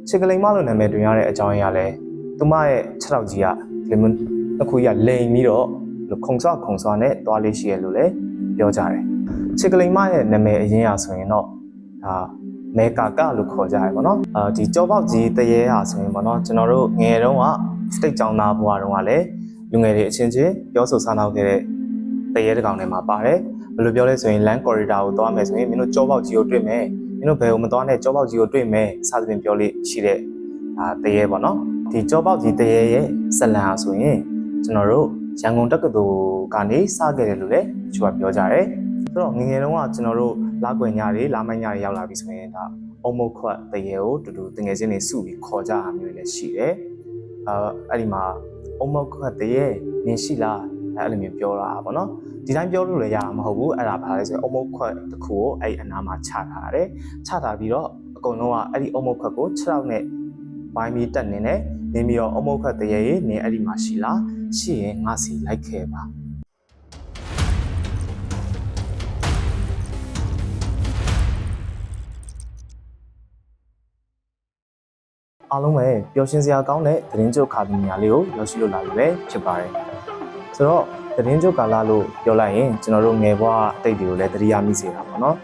ချစ်ကလေးမလို့နာမည်တွင်ရတဲ့အကြောင်းအရာလဲသူမရဲ့6ထောက်ကြီးကလေမွန်တစ်ခုကြီးကလိန်ပြီးတော့ခုံစွာနဲ့သွားလေးရှိရလို့လည်းပြောကြတယ်ချစ်ကလေးမရဲ့နာမည်အရင်အရဆိုရင်တော့ဒါမေကာကလို့ခေါ်ကြရပါတော့ဒီကြောပေါက်ကြီးတရေဟာဆိုရင်ပေါ့နော်ကျွန်တော်တို့ငယ်တုန်းကစတိတ်ကျောင်းသားဘဝတုန်းကလည်းလူငယ်တွေအချင်းချင်းပြောဆိုစားနောက်ခဲ့တဲ့တရေတစ်ကောင်ထဲမှာပါတယ်ဘယ်လိုပြောလဲဆိုရင် land corridor ကိုသွားမယ်ဆိုရင်မင်းတို့ကြောပေါက်ကြီးကိုတွေ့မယ်မင်းတို့ဘယ်ကိုမသွားနဲ့ကြောပေါက်ကြီးကိုတွေ့မယ်စသဖြင့်ပြောလို့ရှိတဲ့တရေပေါ့နော်ဒီကြောပေါက်ကြီးတရေရဲ့ဇလံဟာဆိုရင်ကျွန်တော်တို့ရန်ကုန်တက္ကသိုလ်ကနေစခဲ့တယ်လို့လည်းတချို့ကပြောကြတယ်ဆိုတော့ငယ်ငယ်တုန်းကကျွန်တော်တို့လာကွယ်ညတွေလာမိုင်းညတွေရောက်လာပြီဆိုရင်ဒါအုံမုတ်ခွတ်တရေကိုတူတူတငယ်ချင်းတွေစုပြီးခေါ်ကြတာမျိုးလည်းရှိတယ်အဲ့ဒီမှာအုံမုတ်ခွတ်တရေနင်ရှိလားအဲ့လိုမျိုးပြောတာပေါ့နော်ဒီတိုင်းပြောလို့လည်းရမှာမဟုတ်ဘူးအဲ့ဒါဘာလဲဆိုရင်အုံမုတ်ခွတ်တစ်ခုကိုအဲ့အနားမှာချထားတယ်ချထားပြီးတော့အကုန်လုံးကအဲ့ဒီအုံမုတ်ခွတ်ကို6ယောက်နဲ့ဝိုင်းပြီးတက်နေတယ်နေပြီးတော့အုံမုတ်ခွတ်တရေရေနင်အဲ့ဒီမှာရှိလားရှိရင်ငါစီလိုက်ခဲ့ပါအားလုံးပဲပျော်ရွှင်စရာကောင်းတဲ့သတင်းကြိုကာလနေရာလေးကိုရောက်ရှိလို့လာပြီပဲဖြစ်ပါတယ်ဆိုတော့သတင်းကြိုကာလလို့ပြောလိုက်ရင်ကျွန်တော်တို့ငယ်ဘဝအတိတ်တွေကိုလည်းသတိရမိစေတာပေါ့နော်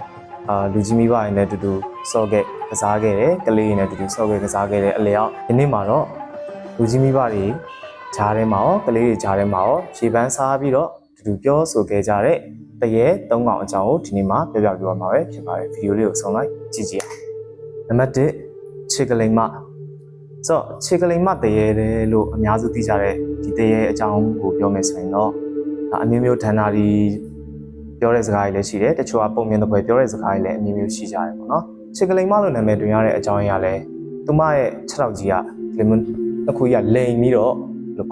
လူကြီးမိဘတွေနဲ့အတူတူစော့ခဲ့ကစားခဲ့တယ်ကလေးတွေနဲ့အတူတူစော့ခဲ့ကစားခဲ့တဲ့အလျောက်ဒီနေ့မှာတော့လူကြီးမိဘတွေဂျားထဲမှာရောကလေးတွေဂျားထဲမှာရောရေပန်းစားပြီးတော့အတူတူပြောဆိုခဲ့ကြတဲ့တရေ၃កောင်အကြောင်းကိုဒီနေ့မှာပြောပြမှာပဲဖြစ်ပါတယ်ဗီဒီယိုလေးကိုဆုံးလိုက်ကြည့်ကြည့်အောင်နံပါတ်1ချစ်ကလေးမဆိုတော့ချစ်ကလေးမတရေတယ်လို့အများစုသိကြတဲ့ဒီတရေအကြောင်းကိုပြောမယ်ဆိုရင်တော့အမျိုးမျိုးဌာနတွေပြောတဲ့စကားတွေလည်းရှိတယ်တချို့ကပုံမြင်တဲ့ဘယ်ပြောတဲ့စကားတွေလည်းအမျိုးမျိုးရှိကြတယ်ပေါ့နော်ချစ်ကလေးမလို့နာမည်တွင်ရတဲ့အကြောင်းအရာလဲသူမရဲ့6ထောက်ကြီးကလေမွန်တစ်ခုကြီးကလိန်ပြီးတော့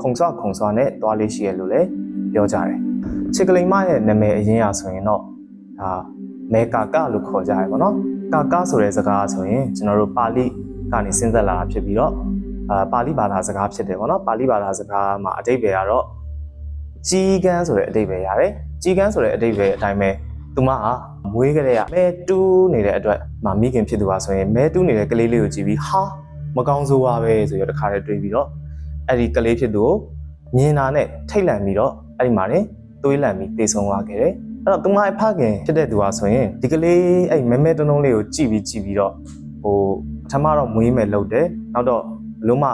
ခုံစွာနဲ့သွားလေးရှိရလို့လည်းပြောကြတယ်ချစ်ကလေးမရဲ့နာမည်အရင်အရဆိုရင်တော့ဒါမေကာကလို့ခေါ်ကြရပေါ့နော်ကာကဆိုတဲ့စကားဆိုရင်ကျွန်တော်တို့ပါဠိကနေစဉ်းစားလာတာဖြစ်ပြီးတော့ပါဠိဘာသာစကားဖြစ်တယ်ပေါ့နော်ပါဠိဘာသာစကားမှာအဓိပ္ပာယ်ကတော့ကြီးကန်းဆိုတဲ့အဓိပ္ပာယ်ရတယ်ကြီးကန်းဆိုတဲ့အဓိပ္ပာယ်အတိုင်းပဲသူမဟာမွေးကလေးကမဲတူးနေတဲ့အတွက်မိခင်ဖြစ်သူပါဆိုရင်မဲတူးနေတဲ့ကလေးလေးကိုကြည့်ပြီးဟာမကောင်းဆိုးပါပဲဆိုရတခါတည်းတွေးပြီးတော့အဲ့ဒီကလေးဖြစ်သူကိုမြင်တာနဲ့ထိတ်လန့်ပြီးတော့အဲ့ဒီမှာနေသွေးလန့်ပြီးတေဆုံးသွားခဲ့တယ်အဲ့တော့သူမရဲ့ဖခင်ဖြစ်တဲ့သူဟာဆိုရင်ဒီကလေးအဲ့မဲတုံးလေးကိုကြည့်ပြီးတော့ပထမတော့မွေးမယ်လို့တယ်နောက်တော့ဘလို့မှ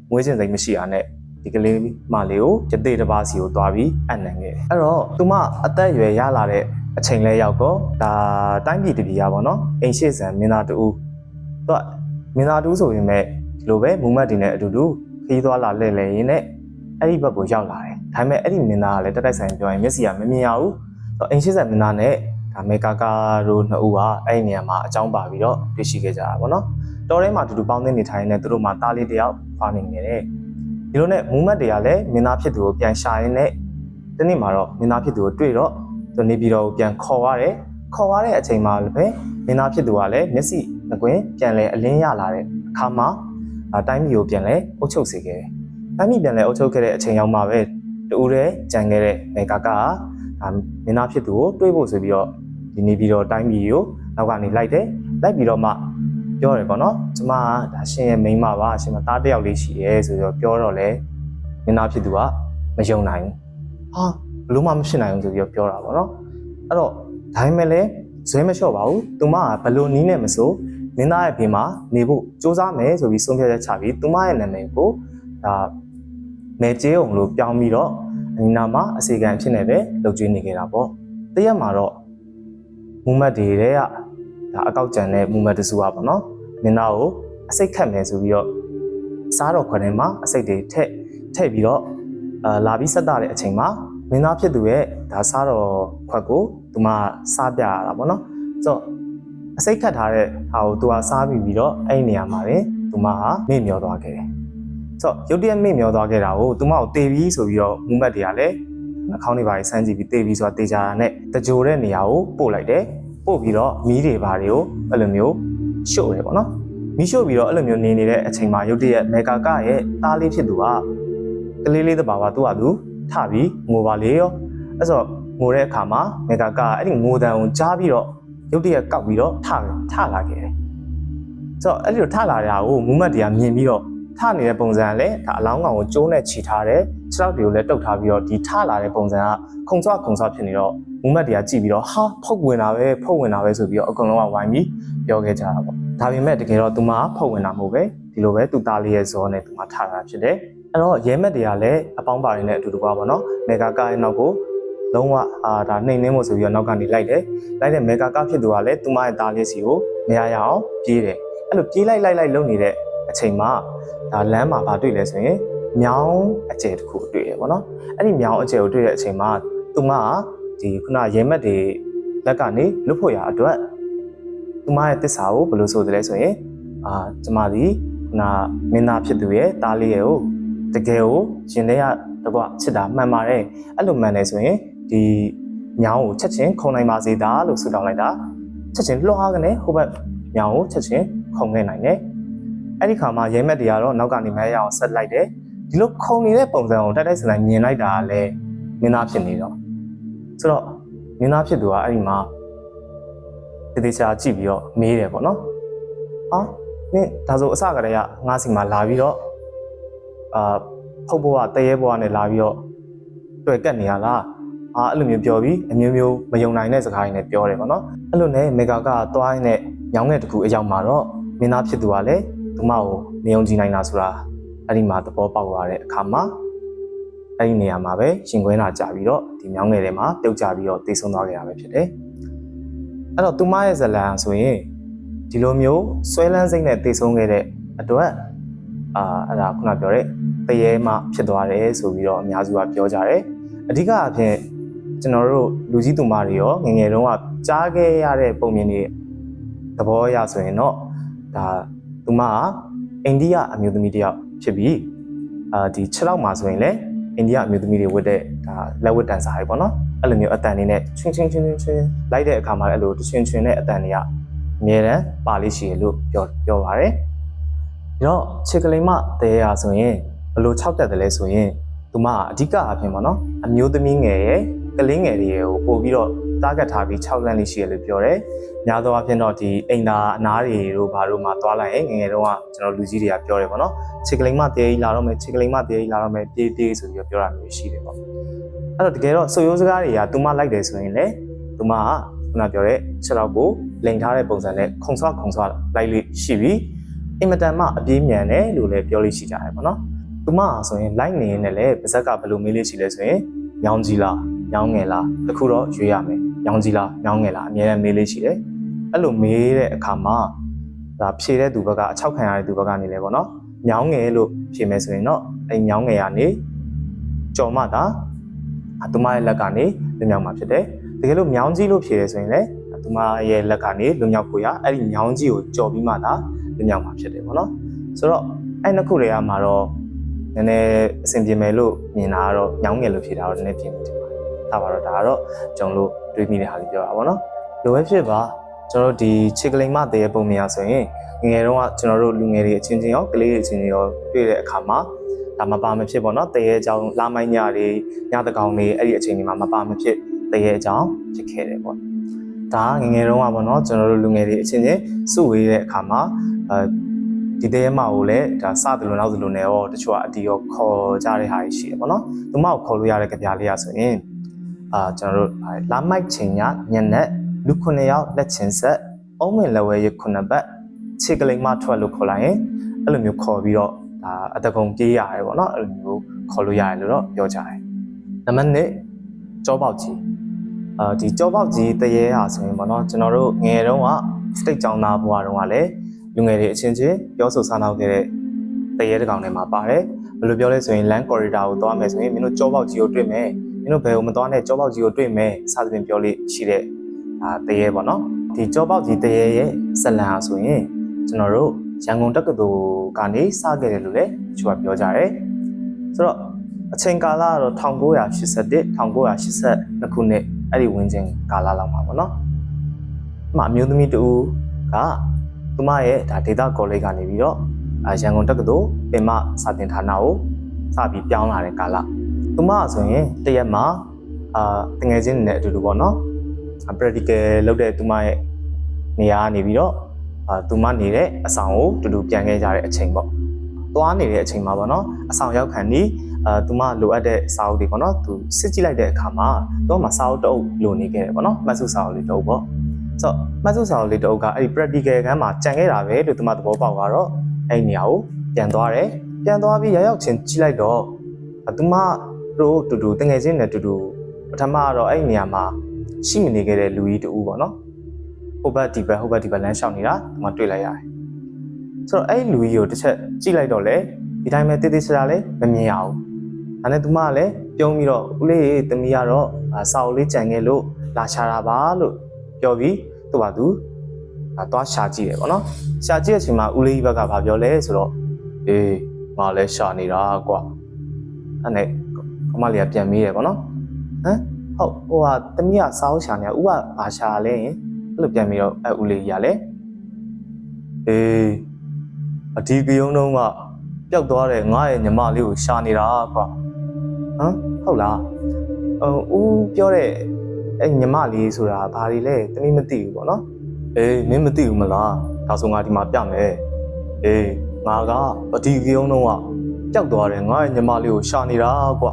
မွေးခြင်းစိတ်မရှိတာနဲ့ဒီကလေးမလေးကိုရသေးတစ်ပါးစီကိုသွားပြီးအနံခဲ့တယ်အဲ့တော့သူမအသက်အရွယ်ရလာတဲ့အချိန်လဲရောက်တော့ဒါတိုင်းပြည်တပြည်ရပါတော့အိမ်ရှိဆန်မင်းသားတူသူကမင်းသားတူဆိုရင်မဲ့ဒီလိုပဲမူမတ်တွေနဲ့အတူတူခီးသွားလာလဲရင်းနဲ့အဲ့ဒီဘက်ကိုရောက်လာတယ်ဒါပေမဲ့အဲ့ဒီမင်းသားကလည်းတက်တိုက်ဆိုင်ပြောရင်မျက်စိကမမြင်ရဘူးအိမ်ရှိဆန်မင်းသားနဲ့ဒါမေကာကာတို့နှစ်ဦးကအဲ့ဒီနေရာမှာအကြောင်းပါပြီးတော့တွေ့ရှိခဲ့ကြတာပေါ့နော်တော်ထဲမှာအတူတူပေါင်းသင်းနေထိုင်နေသူတို့မှာတားလေးတယောက်ဖွာနေနေတယ်ဒီလိုနဲ့မူမတ်တွေကလည်းမင်းသားဖြစ်သူကိုပြန်ရှာရင်းနဲ့ဒီနေ့မှာတော့မင်းသားဖြစ်သူကိုတွေ့တော့သူနေပြီးတော့ပြန်ခေါ်ရတယ်ခေါ်ရတဲ့အချိန်မှာလည်းပဲမင်းသားဖြစ်သူကလည်းမျက်စိငကွင်းပြန်လဲအလင်းရလာတဲ့အခါမှာတိုင်းပြည်ကိုပြန်လဲအုပ်ချုပ်စေခဲ့တယ်တိုင်းပြည်ပြန်လဲအုပ်ချုပ်ခဲ့တဲ့အချိန်ရောက်မှပဲတူရဲကြံခဲ့တဲ့မေကာကာမင်းသားဖြစ်သူကိုတွေးဖို့ဆိုပြီးတော့ဒီနေပြီးတော့တိုင်းပြည်ကိုနောက်ကနေလိုက်တယ်လိုက်ပြီးတော့မှပြောတယ်ပေါ့နော်ကျမဒါရှင်ရဲ့မိန်းမပါရှင်မသားတယောက်လေးရှိတယ်ဆိုတော့ပြောတော့လေမင်းသားဖြစ်သူကမယုံနိုင်ဘူးဘလို့မှမဖြစ်နိုင်ဘူးဆိုပြီးတော့ပြောတာပေါ့နော်အဲ့တော့ဒါပေမဲ့လည်းဇွဲမလျှော့ပါဘူးသူမကဘလို့နီးနေမဆိုမင်းသားရဲ့ဘေးမှာနေဖို့စူးစမ်းမယ်ဆိုပြီးဆုံးဖြတ်ချက်ချပြီးသူမရဲ့နာမည်ကိုဒါမဲကျေးအောင်လို့ပြောင်းပြီးတော့အနီးနားမှာအစီကံဖြစ်နေပဲလုပ်ကျွေးနေခဲ့တာပေါ့တရက်မှာတော့မူမတ်တွေကဒါအကောက်ကျန်တဲ့မူမတ်တစုပါပေါ့နော်မင်းသားကိုအစိတ်ခတ်မယ်ဆိုပြီးတော့စားတော်ခွက်ထဲမှာအစိတ်တွေထည့်ပြီးတော့လာပြီးဆက်တာတဲ့အချိန်မှာမင်းသားဖြစ်သူရဲ့ဒါစားတော်ခွက်ကိုသူမစားပြရတာပေါ့နော်ဆိုတော့အစိတ်ခတ်ထားတဲ့ဟာကိုသူကစားပြီးတော့အဲ့ဒီနေရာမှာပဲသူမကမေ့မျောသွားခဲ့တယ်ဆိုတော့ရုတ်တရက်မေ့မျောသွားခဲ့တာကိုသူမကိုတေးပြီးဆိုပြီးတော့မူမတ်တွေကလည်းနှာခေါင်းတွေပါဆန်းကြည့်ပြီးတေးပြီးဆိုတာတေးကြတာနဲ့တကြိုတဲ့နေရာကိုပို့လိုက်တယ်ပို့ပြီးတော့မီးတွေပါတွေကိုအဲ့လိုမျိုးရှို့တယ်ပေါ့နော်မီးရှို့ပြီးတော့အဲ့လိုမျိုးနေနေတဲ့အချိန်မှာရုတ်တရက်မေကာကရဲ့သားလေးဖြစ်သူကကလေးလေးတဘာဝသူ့ဟာသူထပြီးငိုပါလေရောအဲ့ဆိုငိုတဲ့အခါမှာမေကာကအဲ့ဒီငိုတန်ကိုကြားပြီးတော့ရုတ်တရက်ကောက်ပြီးတော့ထလာခဲ့တယ် ဆိုတော့အဲ့ဒီလိုထလာတာကိုမူမတ်တွေကမြင်ပြီးတော့ထနေတဲ့ပုံစံကလည်းဒါအလောင်းကောင်ကိုကျိုးနဲ့ခြိထားတယ်ခြေထောက်တွေကိုလည်းတုတ်ထားပြီးတော့ဒီထလာတဲ့ပုံစံကခုံဆွဖြစ်နေတော့မူမတ်တွေကကြည့်ပြီးတော့ဟာဖုတ်ဝင်တာပဲဆိုပြီးတော့အကုန်လုံးကဝိုင်းပြီးပြောခဲ့ကြတာပေါ့ဒါပေမဲ့တကယ်တော့သူမဖုတ်ဝင်တာမဟုတ်ပဲဒီလိုပဲသူသားလေးရဲ့ဇောနဲ့သူမထတာဖြစ်တယ်အဲ့တော့ရဲမက်တွေကလည်းအပေါင်းပါရင်းနဲ့အတူတူပါပေါ့နော်မေဂါကားရဲ့နောက်ကိုလုံးဝဒါနှိမ်နှင်းဖို့ဆိုပြီးတော့နောက်ကနေလိုက်တဲ့မေဂါကားဖြစ်သူကလည်းသူမရဲ့သားလေးစီကိုမရရအောင်ပြေးတယ်အဲ့လိုပြေးလိုက်လုံနေတဲ့အချိန်မှာဒါလမ်းမှာဘာတွေ့လဲဆိုရင်မြောင်းအကျယ်တစ်ခုတွေ့ရပေါ့နော်အဲ့ဒီမြောင်းအကျယ်ကိုတွေ့တဲ့အချိန်မှာသူမကဒီခုနရဲမက်တွေလက်ကနေလွတ်ဖို့ရအတွက်သူမရဲ့တစ္ဆာကိုဘယ်လိုဆိုသလဲဆိုရင်ကျမဒီခုနမင်းသားဖြစ်သူရဲ့သားလေးရဲ့ကိုတကယ်ကိုရှင်တဲ့ကတကွချစ်တာမှန်ပါတယ်အဲ့လိုမှန်တယ်ဆိုရင်ဒီမြောင်းကိုချက်ချင်းခုံနိုင်ပါစေတာလို့ဆုတောင်းလိုက်တာချက်ချင်းလွှားကနေဟိုဘက်မြောင်းကိုချက်ချင်းခုံခဲ့နိုင်တယ်အဲ့ဒီခါမှာရဲမက်တွေကတော့နောက်ကနေမဲရအောင်ဆက်လိုက်တယ်ဒီလိုခုံနေတဲ့ပုံစံကိုတိုက်ဆိုင်မြင်လိုက်တာလည်းမင်းသားဖြစ်နေတော့ဆိုတော့မင်းသားဖြစ်သူကအဲ့ဒီမှာတေချာကြည့်ပြီးတော့မေးတယ်ပေါ့နော်ဟာနင်ဒါဆိုအစကတည်းကငါးစီမှာလာပြီးတော့ဖုတ်ဘွားတရေဘွားနဲ့လာပြီးတော့တွေ့ကတ်နေရလားအဲ့လိုမျိုးပြောပြီးအမျိုးမယုံနိုင်တဲ့စကားတွေနဲ့ပြောတယ်ပေါ့နော်အဲ့လိုနဲ့မေဂါကသွားရင်းနဲ့ညောင်းငယ်တစ်ခုအရောက်မှာတော့မင်းသားဖြစ်သူကလည်းသူမကိုမယုံကြည်နိုင်တာဆိုတာအဲ့ဒီမှာသဘောပေါက်လာတဲ့အခါမှာအဲ့ဒီနေရာမှာပဲရှင်ခွင်းလာကြပြီးတော့ဒီညောင်းငယ်ထဲမှာပြုတ်ကျပြီးတော့တေဆုံးသွားခဲ့တာပဲဖြစ်တယ်အဲ့တော့သူမရဲ့ဇလံဆိုရင်ဒီလိုမျိုးဆွဲလန်းစိတ်နဲ့တေဆုံးခဲ့တဲ့အတွက်အဲ့ဒါခုနပြောတဲ့တရေမှဖြစ်သွားတယ်ဆိုပြီးတော့အများစုကပြောကြတယ်အဓိကအဖြစ်ကျွန်တော်တို့လူကြီးသူမတွေရောငငယ်တုန်းကကြားခဲ့ရတဲ့ပုံမြင်တွေသဘောအရဆိုရင်တော့ဒါသူမကအိန္ဒိယအမျိုးသမီးတစ်ယောက်ဖြစ်ပြီးဒီ6လောက်မှာဆိုရင်လည်းအိန္ဒိယအမျိုးသမီးတွေဝတ်တဲ့ဒါလက်ဝတ်တန်စာတွေပေါ့နော်အဲ့လိုမျိုးအတန်တွေနဲ့ချင်းလိုက်တဲ့အခါမှာလည်းအဲ့လိုချင်းနဲ့အတန်တွေကအများတန်းပါလိရှိရလို့ပြောပါတယ်ဒီတော့ချစ်ကလေးမတဲရဆိုရင်ဘယ်လို6တက်တယ်လဲဆိုရင်သူမအဓိကအဖြစ်ပေါ့နော်အမျိုးသမီးငယ်ရဲ့ကလေးငယ်တွေကိုပို့ပြီးတော့တားကတ်ထားပြီး6လမ်းလေးရှိရလို့ပြောတယ်များသောအားဖြင့်တော့ဒီအိမ်သာအနားတွေတို့ဘာတို့မှသွားလိုက်ရင်ငယ်တုန်းကကျွန်တော်လူကြီးတွေကပြောတယ်ပေါ့နော်ချစ်ကလေးမတဲကြီးလာတော့မယ်ချစ်ကလေးမတဲကြီးလာတော့မယ်ပြေးဆိုပြီးတော့ပြောတာမျိုးရှိတယ်ပေါ့အဲ့တော့တကယ်တော့ဆိုရိုးစကားတွေကသူမလိုက်တယ်ဆိုရင်လေသူမကခုနပြောတဲ့6လောက်ကိုလိန်ထားတဲ့ပုံစံနဲ့ခုံဆွလိုက်လို့ရှိပြီးအင်မတန်မှအပြေးမြန်တယ်လို့လည်းပြောလို့ရှိကြတယ်ပေါ့နော်သူမဆိုရင်လိုက်နေရင်လည်းပါဇက်ကဘယ်လိုမေးလေးရှိလဲဆိုရင်ညောင်းကြီးလားညောင်းငယ်လားတခုတော့ရွေးရမယ်ညောင်းကြီးလားညောင်းငယ်လားအများနဲ့မေးလေးရှိတယ်အဲ့လိုမေးတဲ့အခါမှာဒါဖြေတဲ့သူဘက်ကအချောက်ခံရတဲ့သူဘက်ကနေလဲပေါ့နော်ညောင်းငယ်လို့ဖြေမယ်ဆိုရင်တော့အဲ့ညောင်းငယ်ကနေကြော်မှသာသူမရဲ့လက်ကနေလွမြောက်မှာဖြစ်တယ်တကယ်လို့ညောင်းကြီးလို့ဖြေတယ်ဆိုရင်လည်းသူမရဲ့လက်ကနေလွမြောက်ဖို့ရအဲ့ဒီညောင်းကြီးကိုကြော်ပြီးမှသာလွမြောက်မှာဖြစ်တယ်ပေါ့နော်ဆိုတော့အဲ့နှစ်ခုတွေကမှာတော့နည်းနည်းအဆင်ပြေမယ်လို့မြင်တာကတော့ညောင်းငယ်လို့ဖြေတာတော့နည်းနည်းပြင်နေတယ်ပါဒါပါတော့ဒါကတော့ကျွန်တော်တို့တွေးမိတဲ့ဟာလေးပြောတာပေါ့နော်လိုပဲဖြစ်ပါကျွန်တော်တို့ဒီချစ်ကလေးမတည်းရဲ့ပုံမြင်ရဆိုရင်ငယ်တုန်းကကျွန်တော်တို့လူငယ်တွေအချင်းချင်းရောကလေးတွေအချင်းချင်းရောတွေ့တဲ့အခါမှာဒါမပါမဖြစ်ပေါ့နော်တရေအကြောင်းလာမိုင်းညတွေညတကောင်တွေအဲ့ဒီအချိန်တွေမှာမပါမဖြစ်တရေအကြောင်းဖြစ်ခဲ့တယ်ပေါ့ဒါငယ်တုန်းကပေါ့နော်ကျွန်တော်တို့လူငယ်တွေအချင်းချင်းစုဝေးတဲ့အခါမှာဒီတရေမကိုလည်းဒါစသလိုနောက်သလိုနဲ့ရောတချို့ကအတီရောခေါ်ကြတဲ့ဟာရှိတယ်ပေါ့နော်သူမကိုခေါ်လို့ရတဲ့ကြပြလေးရဆိုရင်ကျွန်တော်တို့လာမိုက်ချင်းညညနဲ့လူ9ယောက်လက်ချင်းဆက်အုံးမင်လက်ဝဲရ9ဘက်ခြေကလေးမထွက်လို့ခေါ်လိုက်ရင်အဲ့လိုမျိုးခေါ်ပြီးတော့ဒါအတကုံပြေးရတယ်ပေါ့နော်အဲ့လိုမျိုးခေါ်လို့ရတယ်လို့တော့ပြောကြတယ်နံပါတ်1ကြောပေါက်ကြီးဒီကြောပေါက်ကြီးတရေဟာဆိုရင်ပေါ့နော်ကျွန်တော်တို့ငယ်တုန်းက state ကျောင်းသားဘဝတုန်းကလည်းလူငယ်တွေအချင်းချင်းပြောဆိုစားနောက်ခဲ့တဲ့တရေတကောင်တွေမှာပါတယ်ဘယ်လိုပြောလဲဆိုရင် land corridor ကိုသွားမယ်ဆိုရင်မင်းတို့ကြောပေါက်ကြီးကိုတွေ့မယ်မင်းတို့ဘယ်ကိုမသွားနဲ့ကြောပေါက်ကြီးကိုတွေ့မယ်စသဖြင့်ပြောလို့ရှိတဲ့တရေပေါ့နော်ဒီကြောပေါက်ကြီးတရေရဲ့ဇလံဟာဆိုရင်ကျွန်တော်တို့ရန်ကုန်တက္ကသိုလ်ကနေစခဲ့တယ်လို့လည်းသူကပြောကြတယ်ဆိုတော့အချိန်ကာလကတော့1981 1982ခုနှစ်အဲ့ဒီဝန်းကျင်ကာလလောက်မှာပေါ့နော်အမအမျိုးသမီးတူကသူမရဲ့ဒါဒေတာကောလိပ်ကနေပြီးတော့ရန်ကုန်တက္ကသိုလ်ပင်မစာသင်ဌာနကိုစပြီးပြောင်းလာတဲ့ကာလသူမဆိုရင်တရက်မှာတငယ်ချင်းတွေနဲ့အတူတူပေါ့နော်practical လုပ်တဲ့သူမရဲ့နေရာကနေပြီးတော့ သူမနေတဲ့အဆောင်ကိုတူတူပြန်ခဲ့ကြတဲ့အချိန်ပေါ့သွားနေတဲ့အချိန်မှာပေါ့နော်အဆောင်ရောက်ခံဒီသူမလိုအပ်တဲ့စာအုပ်တွေပေါ့နော်သူစစ်ကြည့်လိုက်တဲ့အခါမှာတော့မှစာအုပ်တအုပ်လိုနေခဲ့တယ်ပေါ့နော်မှတ်စုစာအုပ်လေးတအုပ်ပေါ့ဆိုတော့မှတ်စုစာအုပ်လေးတအုပ်ကအဲ့ဒီ practical ကမ်းမှာကြံခဲ့တာပဲလို့သူမသဘောပေါက်တော့အဲ့ဒီနေရာကိုပြန်သွားတယ်ပြန်သွားပြီးရောက်ချင်းကြည့်လိုက်တော့သူမတို့တူတူတငယ်ချင်းနဲ့တူတူပထမတော့အဲ့ဒီနေရာမှာရှိမနေခဲ့တဲ့လူကြီးတူပေါ့နော်ဟိုဘက်ဒီဘက်လမ်းလျှောက်နေတာဒီမှာတွေ့လိုက်ရတယ်ဆိုတော့အဲ့လူကြီးကိုတစ်ချက်ကြည့်လိုက်တော့လေဒီတိုင်းပဲတေးသေးချာလေးမမြင်ရဘူးဒါနဲ့သူမကလည်းပြုံးပြီးတော့ဦးလေးတမီးကတော့စာအုပ်လေးကြံခဲ့လို့လာရှာတာပါလို့ပြောပြီးသူ့ဘာသူသွားရှာကြည့်တယ်ပေါ့နော်ရှာကြည့်တဲ့အချိန်မှာဦးလေးဘက်ကဘာပြောလဲဆိုတော့အေးငါလည်းရှာနေတာကွာအဲ့နဲ့ကမလေးကပြန်မေးတယ်ပေါ့နော်ဟမ်ဟုတ်ဟိုဟာတမီးကစာအုပ်ရှာနေတာဦးကဘာရှာလဲရင်အဲ့လိုပြန်ပြီးတော့ဦးလေးကြီးကလည်းအေးအဒီကယုံတော့ကပျောက်သွားတဲ့ငါရဲ့ညီမလေးကိုရှာနေတာကွာဟမ်ဟုတ်လားဦးပြောတဲ့အဲ့ညီမလေးဆိုတာဘာတွေလဲတမီးမသိဘူးပေါ့နော်အေးမင်းမသိဘူးမလားဒါဆိုငါဒီမှာပြမယ်အေးငါကအဒီကယုံတော့ကပျောက်သွားတဲ့ငါရဲ့ညီမလေးကိုရှာနေတာကွာ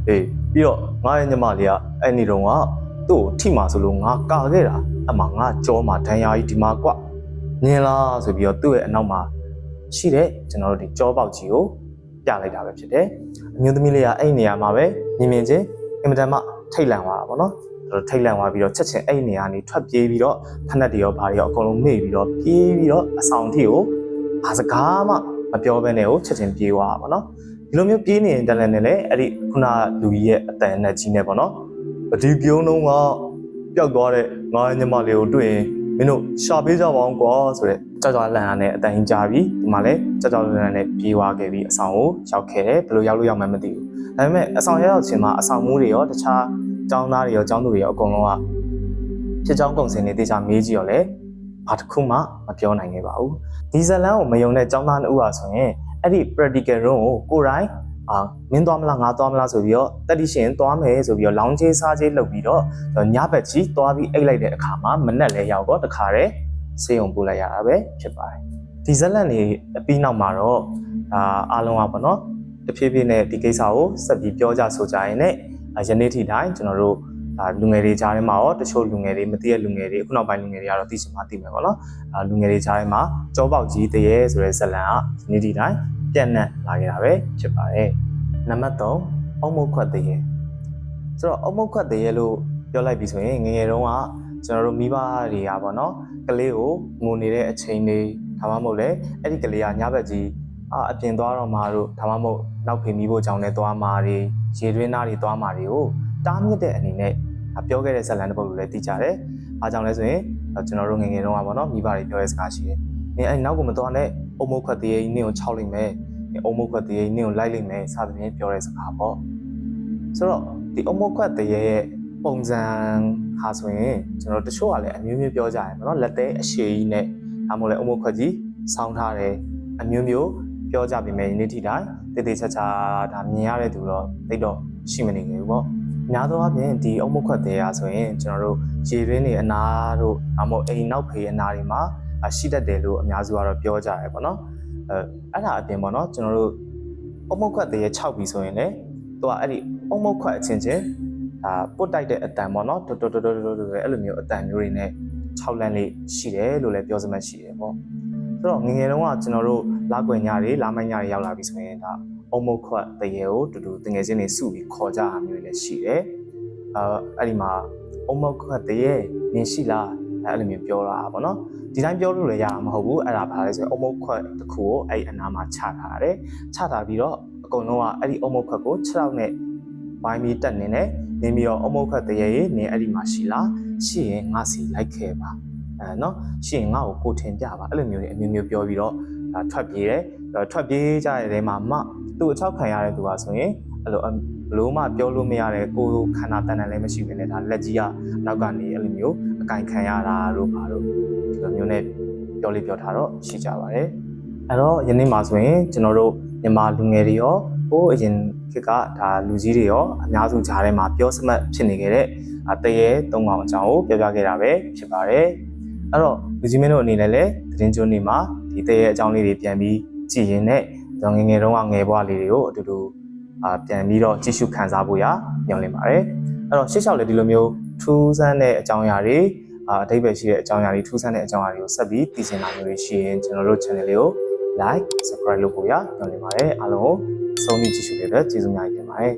အေးပြီးတော့ငါရဲ့ညီမလေးကအဲ့ဒီတော့ကသူ့ကိုထိမှာဆိုလို့ငါကာခဲ့တာအမှငါကြောမှာဒဏ်ရာကြီးဒီမှာကွာမြင်လားဆိုပြီးတော့သူ့ရဲ့အနောက်မှာရှိတဲ့ကျွန်တော်တို့ဒီကြောပေါက်ကြီးကိုပြလိုက်တာပဲဖြစ်တယ်အမျိုးသမီးလေးကအဲ့နေရာမှာပဲမြင်ချင်းအင်မတန်မှထိတ်လန့်သွားတာပေါ့နော်ထိတ်လန့်သွားပြီးတော့ချက်ချင်းအဲ့နေရာနေထွက်ပြေးပြီးတော့ဖက်နှက်တွေရောဘာတွေရောအကုန်လုံးမေ့ပြီးတော့ပြေးပြီးတော့အဆောင်ထိကိုဘာစကားမှမပြောဘဲနဲ့ကိုချက်ချင်းပြေးသွားတာပေါ့နော်ဒီလိုမျိုးပြေးနေရင်တလန်နဲ့လည်းအဲ့ဒီခုနလူကြီးရဲ့အတန်နဲ့ကြီးနေပေါ့နော်အဒီပြုံးလုံးကပျောက်သွားတဲ့ငါညီမလေးကိုတွေ့ရင်မင်းတို့ရှာပေးကြပါအောင်ကွာဆိုတဲ့ကြောက်ကြောက်လန့်ရနဲ့အတန်ကြီးကြားပြီးဒီမှာလည်းကြောက်ကြောက်လန့်ရနဲ့ပြေးသွားခဲ့ပြီးအဆောင်ကိုရောက်ခဲ့တယ်ဘယ်လိုရောက်လို့ရောက်မှန်းမသိဘူးဒါပေမဲ့အဆောင်ရောက်ချင်းမှာအဆောင်မိုးတွေရောတခြားကျောင်းသားတွေရောကျောင်းသူတွေရောအကုန်လုံးကဖြစ်ကြောင်းကုန်စင်တွေတေချာမေးကြည့်ရောလေဘာတစ်ခုမှမပြောနိုင်ခဲ့ပါဘူးဒီဇလန်ကိုမယုံတဲ့ကျောင်းသား2ဦးဟာဆိုရင်အဲ့ဒီ practical room ကိုကိုယ်တိုင်မင်းသွားမလားငါသွားမလားဆိုပြီးတော့တက်တိရှင်သွားမယ်ဆိုပြီးတော့လောင်းချေးစားချေးလုပ်ပြီးတော့ညဘက်ကြီးသွားပြီးအိတ်လိုက်တဲ့အခါမှာမနက်လဲရောက်တော့တခါတည်းဆေးရုံပို့လိုက်ရတာပဲဖြစ်ပါတယ်ဒီဇက်လက်နေအပြီးနောက်မှာတော့အားလုံးကပေါ့နော်တဖြည်းဖြည်းနဲ့ဒီကိစ္စကိုဆက်ပြီးပြောကြဆိုကြရင်လည်းယနေ့ထိတိုင်းကျွန်တော်တို့လူငယ်တွေကြားထဲမှာရောတချို့လူငယ်တွေမသိတဲ့လူငယ်တွေအခုနောက်ပိုင်းလူငယ်တွေကတော့သိချင်မှသိမယ်ပေါ့နော်လူငယ်တွေကြားထဲမှာကြောပေါက်ကြီးတရေဆိုတဲ့ဇက်လန်ကယနေ့ထိတိုင်းပြန့်နှံ့လာခဲ့တာပဲဖြစ်ပါတယ်နံပါတ်3အုံမုတ်ခွက်တရေဆိုတော့အုံမုတ်ခွက်တရေလို့ပြောလိုက်ပြီဆိုရင်ငယ်ငယ်တုန်းကကျွန်တော်တို့မိဘတွေကပေါ့နော်ကလေးကိုငိုနေတဲ့အချိန်တွေဒါမှမဟုတ်လေအဲ့ဒီကလေးကညဘက်ကြီးအပြင်သွားတော့မှာတို့ဒါမှမဟုတ်နောက်ဖေးမိဖို့ကြောင့်လည်းသွားမှာတွေရေတွင်းသားတွေသွားမှာတွေကိုတားမြစ်တဲ့အနေနဲ့ပြောခဲ့တဲ့ဇာတ်လမ်းတစ်ပုဒ်လိုလည်းသိကြတယ်။အားကြောင့်လဲဆိုရင်ကျွန်တော်တို့ငယ်ငယ်တုန်းကပေါ့နော်မိဘတွေပြောတဲ့စကားရှိတယ်။နင်အဲ့နောက်ကမသွားနဲ့အုံမုတ်ခွက်တရေကြီးနင့်ကိုခြောက်လိုက်မယ်။အုံမုတ်ခွက်တရေကြီးနင့်ကိုလိုက်လိုက်မယ်စသဖြင့်ပြောတဲ့စကားပေါ့။ဆိုတော့ဒီအုံမုတ်ခွက်တရေရဲ့ပုံစံဟာဆိုရင်ကျွန်တော်တချို့ကလည်းအမျိုးမျိုးပြောကြတယ်ပေါ့နော်လက်သေးအရှည်ကြီးနဲ့ဒါမှမဟုတ်လေအုံမုတ်ခွက်ကြီးစောင်းထားတယ်အမျိုးမျိုးပြောကြပြီမယ်ဒီနေ့ထိတိုင်းတေးသေးချာချာဒါမြင်ရတဲ့သူတော့သိတော့ရှိမနေဘူးပေါ့များသောအားဖြင့်ဒီအုံမုတ်ခွက်သေးရဆိုရင်ကျွန်တော်တို့ရေရင်းတွေအနာတို့ဒါမှမဟုတ်အိမ်နောက်ဖေးအနာတွေမှာရှိတတ်တယ်လို့အများစုကတော့ပြောကြတယ်ပေါ့နော်အဲ့ဒါအပြင်ပေါ့နော်ကျွန်တော်တို့အုံမုတ်ခွက်သေးရ6ပြီဆိုရင်လေသူကအဲ့ဒီအုံမုတ်ခွက်အချင်းချင်းပုတ်တိုက်တဲ့အတန်ပေါ့နော်တော်တော်အဲ့လိုမျိုးအတန်မျိုးတွေနဲ့6လမ်းလေးရှိတယ်လို့လည်းပြောစမှတ်ရှိတယ်ပေါ့ဆိုတော့ငငယ်တုန်းကကျွန်တော်တို့လာကွယ်ညတွေလာမိုင်းညတွေရောက်လာပြီဆိုရင်ဒါအုံမုတ်ခွက်တရေကိုတူတူတငယ်ချင်းတွေစုပြီးခေါ်ကြတာမျိုးလည်းရှိတယ်အဲ့ဒီမှာအုံမုတ်ခွက်တရေနင်ရှိလားအဲ့လိုမျိုးပြောတာပေါ့နော်ဒီတိုင်းပြောလို့လည်းရမှာမဟုတ်ဘူးအဲ့ဒါဘာလဲဆိုရင်အုံမုတ်ခွက်တစ်ခုကိုအဲ့အနားမှာချထားတယ်ချထားပြီးတော့အကုန်လုံးကအဲ့ဒီအုံမုတ်ခွက်ကို6လောက်နဲ့ဝိုင်းပြီးတက်နေတယ်နေပြီးတော့အုံမုတ်ခွက်တရေနေအဲ့ဒီမှာရှိလားရှိရင်ငါစီလိုက်ခဲ့ပါနော်ရှိရင်ငါ့ကိုထင်ပြပါအဲ့လိုမျိုးတွေအမျိုးမျိုးပြောပြီးတော့ထွက်ပြေးတယ်ထွက်ပြေးကြတဲ့နေရာမှာသူ့အချောက်ခံရတဲ့သူကဆိုရင်အဲ့လိုဘလို့မှပြောလို့မရတဲ့ကိုယ်ခန္ဓာတန်တန်လည်းမရှိဘဲနဲ့ဒါလက်ကြီးကနောက်ကနေအဲ့လိုမျိုးအကင်ခံရတာတို့ဘာလို့ဒီလိုမျိုးနဲ့ပြောလေးပြောထားတော့ရှိကြပါတယ်အဲ့တော့ယနေ့မှာဆိုရင်ကျွန်တော်တို့မြန်မာလူငယ်တွေရောဟိုအရင်ခေတ်ကဒါလူကြီးတွေရောအများစုဂျားထဲမှာပြောစမှတ်ဖြစ်နေခဲ့တဲ့တရေ၃កောင်အကြောင်းကိုပြောပြခဲ့တာပဲဖြစ်ပါတယ်အဲ့တော့ လူကြီးမင်းတို့အနေနဲ့လည်းသတင်းကျွန်းတွေမှာဒီတဲ့ရဲ့အကြောင်းလေးတွေပြန်ပြီးကြည်ရင်နဲ့ကျွန်တော်ငယ်ငယ်တုန်းကငယ်ဘွားလေးတွေကိုအတူတူပြန်ပြီးတော့ကြည့်ရှုခန်းစားဖို့ရညွှန်လင်းပါတယ်အဲ့တော့ရှေ့လျှောက်လည်းဒီလိုမျိုးထူးဆန်းတဲ့အကြောင်းအရာတွေအဓိပ္ပာယ်ရှိတဲ့အကြောင်းအရာတွေထူးဆန်းတဲ့အကြောင်းအရာတွေကိုဆက်ပြီးသိချင်တာမျိုးတွေရှိရင်ကျွန်တော်တို့ channel လေးကို like subscribe လုပ်ဖို့ရညွှန်လင်းပါတယ်အားလုံးကိုဆုံးဖြတ်ကြည့်ရှုပေးတဲ့ကျေးဇူးများတင်ပါတယ်